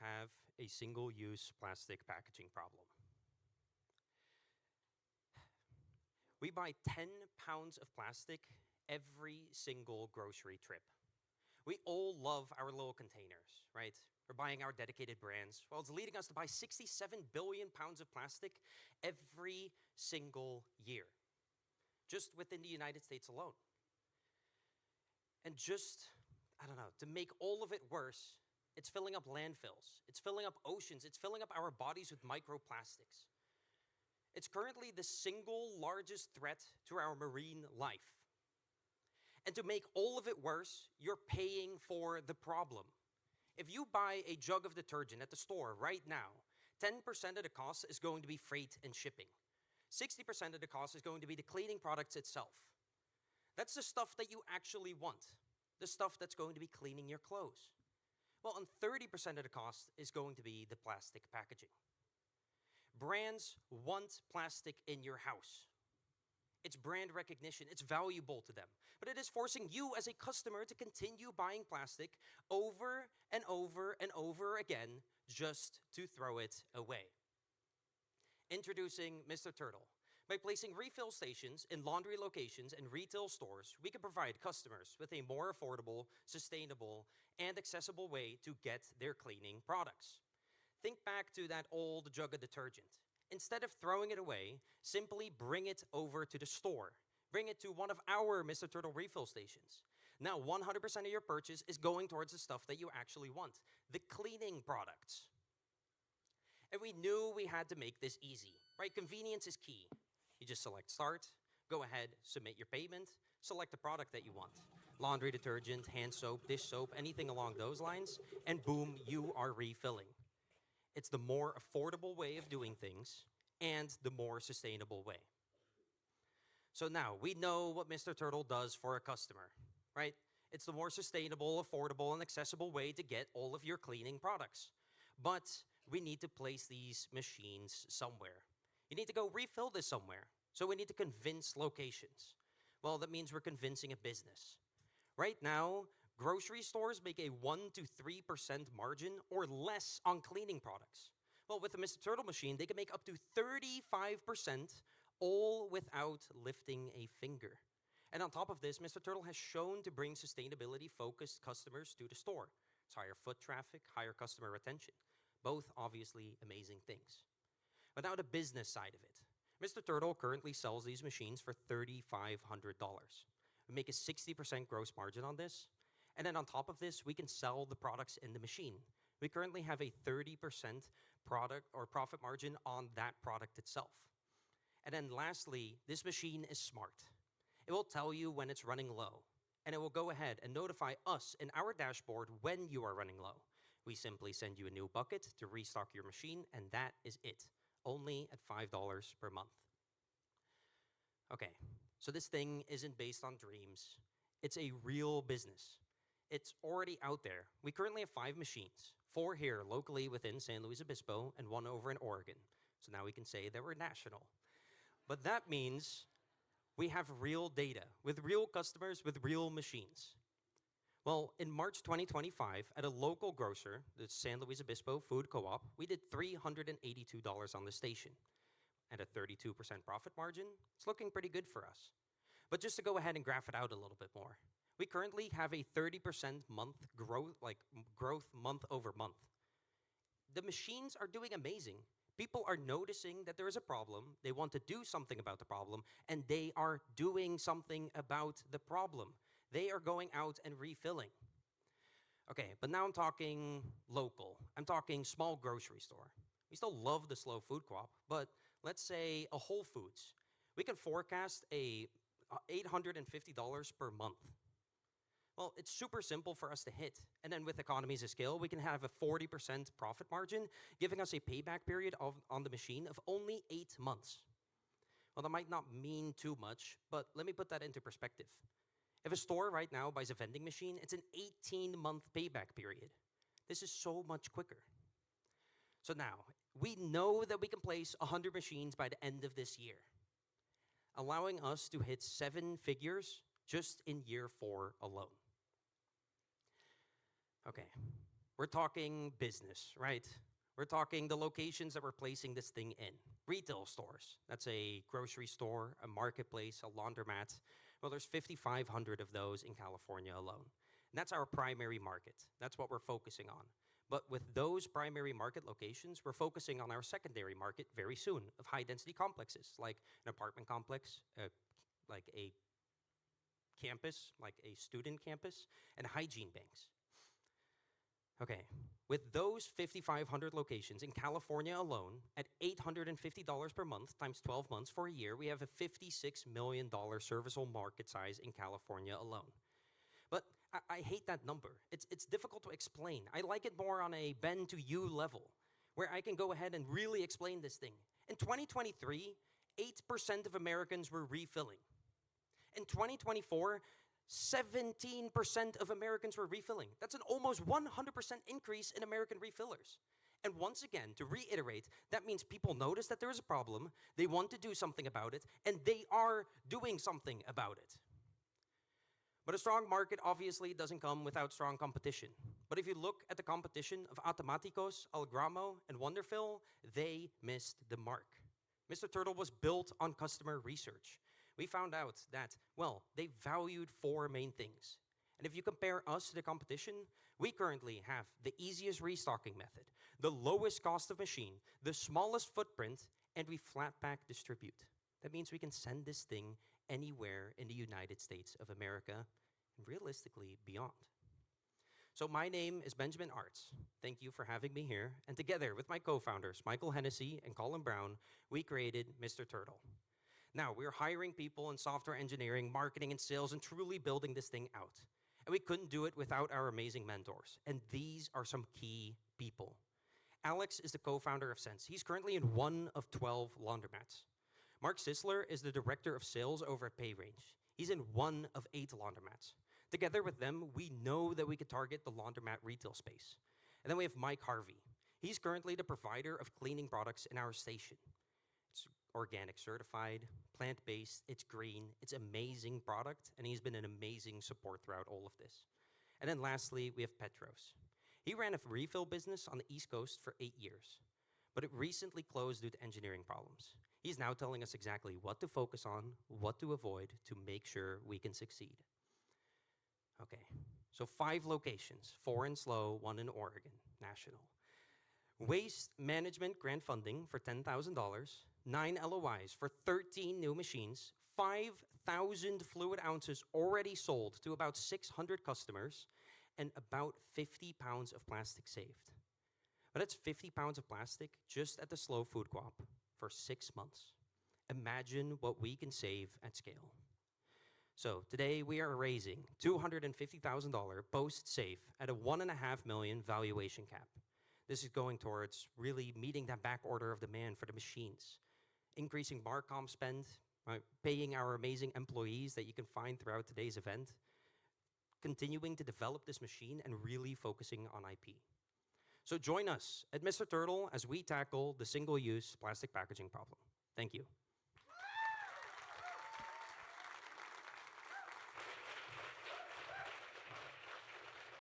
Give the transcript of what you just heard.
have a single-use plastic packaging problem. We buy 10 pounds of plastic every single grocery trip. We all love our little containers, right? We're buying our dedicated brands. Well, it's leading us to buy 67 billion pounds of plastic every single year, just within the United States alone. And just, I don't know, to make all of it worse, it's filling up landfills, it's filling up oceans, it's filling up our bodies with microplastics. It's currently the single largest threat to our marine life. And to make all of it worse, you're paying for the problem. If you buy a jug of detergent at the store right now, 10% of the cost is going to be freight and shipping. 60% of the cost is going to be the cleaning products itself. That's the stuff that you actually want, the stuff that's going to be cleaning your clothes. Well, and 30% of the cost is going to be the plastic packaging. Brands want plastic in your house. It's brand recognition, it's valuable to them. But it is forcing you as a customer to continue buying plastic over and over and over again just to throw it away. Introducing Mr. Turtle. By placing refill stations in laundry locations and retail stores, we can provide customers with a more affordable, sustainable, and accessible way to get their cleaning products. Think back to that old jug of detergent. Instead of throwing it away, simply bring it over to the store. Bring it to one of our Mr. Turtle refill stations. Now, 100% of your purchase is going towards the stuff that you actually want, the cleaning products. And we knew we had to make this easy, right? Convenience is key. You just select Start, go ahead, submit your payment, select the product that you want. Laundry detergent, hand soap, dish soap, anything along those lines, and boom, you are refilling. It's the more affordable way of doing things and the more sustainable way. So now we know what Mr. Turtle does for a customer, right? It's the more sustainable, affordable, and accessible way to get all of your cleaning products. But we need to place these machines somewhere. You need to go refill this somewhere. So we need to convince locations. Well, that means we're convincing a business. Right now, grocery stores make a 1 to 3% margin or less on cleaning products. Well, with the Mr. Turtle machine, they can make up to 35%, all without lifting a finger. And on top of this, Mr. Turtle has shown to bring sustainability-focused customers to the store. It's higher foot traffic, higher customer retention. Both obviously amazing things. But now the business side of it. Mr. Turtle currently sells these machines for $3,500. We make a 60% gross margin on this. And then on top of this, we can sell the products in the machine. We currently have a 30% product or profit margin on that product itself. And then lastly, this machine is smart. It will tell you when it's running low. And it will go ahead and notify us in our dashboard when you are running low. We simply send you a new bucket to restock your machine, and that is it. Only at $5 per month. Okay, so this thing isn't based on dreams. It's a real business. It's already out there. We currently have 5 machines, 4 here locally within San Luis Obispo and 1 over in Oregon. So now we can say that we're national. But that means we have real data with real customers with real machines. Well, in March 2025, at a local grocer, the San Luis Obispo Food Co-op, we did $382 on the station. At a 32% profit margin, it's looking pretty good for us. But just to go ahead and graph it out a little bit more, we currently have a 30% month growth month over month. The machines are doing amazing. People are noticing that there is a problem, they want to do something about the problem, and they are doing something about the problem. They are going out and refilling. Okay, but now I'm talking local. I'm talking small grocery store. We still love the slow food co-op, but let's say a Whole Foods. We can forecast a $850 per month. Well, it's super simple for us to hit. And then with economies of scale, we can have a 40% profit margin, giving us a payback period on the machine of only 8 months. Well, that might not mean too much, but let me put that into perspective. If a store right now buys a vending machine, it's an 18-month payback period. This is so much quicker. So now, we know that we can place 100 machines by the end of this year, allowing us to hit 7 figures just in year 4 alone. Okay, We're talking business, right? We're talking the locations that we're placing this thing in. Retail stores. That's a grocery store, a marketplace, a laundromat. Well, there's 5,500 of those in California alone. And that's our primary market. That's what we're focusing on. But with those primary market locations, we're focusing on our secondary market very soon of high-density complexes, like an apartment complex, like a campus, like a student campus, and hygiene banks. Okay, with those 5,500 locations in California alone, at $850 per month times 12 months for a year, we have a $56 million serviceable market size in California alone. But I hate that number. It's difficult to explain. I like it more on a Ben to you level, where I can go ahead and really explain this thing. In 2023, 8% of Americans were refilling. In 2024, 17% of Americans were refilling. That's an almost 100% increase in American refillers. And once again, to reiterate, that means people notice that there is a problem, they want to do something about it, and they are doing something about it. But a strong market obviously doesn't come without strong competition. But if you look at the competition of Automaticos, Algramo, and Wonderfill, they missed the mark. Mr. Turtle was built on customer research. We found out that, well, they valued 4 main things. And if you compare us to the competition, we currently have the easiest restocking method, the lowest cost of machine, the smallest footprint, and we flat pack distribute. That means we can send this thing anywhere in the United States of America, and realistically beyond. So my name is Benjamin Arts. Thank you for having me here. And together with my co-founders, Michael Hennessy and Colin Brown, we created Mr. Turtle. Now, we're hiring people in software engineering, marketing, and sales, and truly building this thing out. And we couldn't do it without our amazing mentors. And these are some key people. Alex is the co-founder of Sense. He's currently in 1 of 12 laundromats. Mark Sisler is the director of sales over at PayRange. He's in 1 of 8 laundromats. Together with them, we know that we could target the laundromat retail space. And then we have Mike Harvey. He's currently the provider of cleaning products in our station. It's organic certified, plant-based, it's green, it's amazing product, and he's been an amazing support throughout all of this. And then lastly, we have Petros. He ran a refill business on the East Coast for 8 years, but it recently closed due to engineering problems. He's now telling us exactly what to focus on, what to avoid to make sure we can succeed. Okay, so 5 locations, 4 in SLO, 1 in Oregon, national. Waste management grant funding for $10,000, 9 LOIs for 13 new machines, 5,000 fluid ounces already sold to about 600 customers, and about 50 pounds of plastic saved. But that's 50 pounds of plastic just at the SLO Food Co-op for 6 months. Imagine what we can save at scale. So today we are raising $250,000 post-safe at a $1.5 million valuation cap. This is going towards really meeting that back order of demand for the machines, increasing Marcom spend, paying our amazing employees that you can find throughout today's event, continuing to develop this machine, and really focusing on IP. So join us at Mr. Turtle as we tackle the single-use plastic packaging problem. Thank you.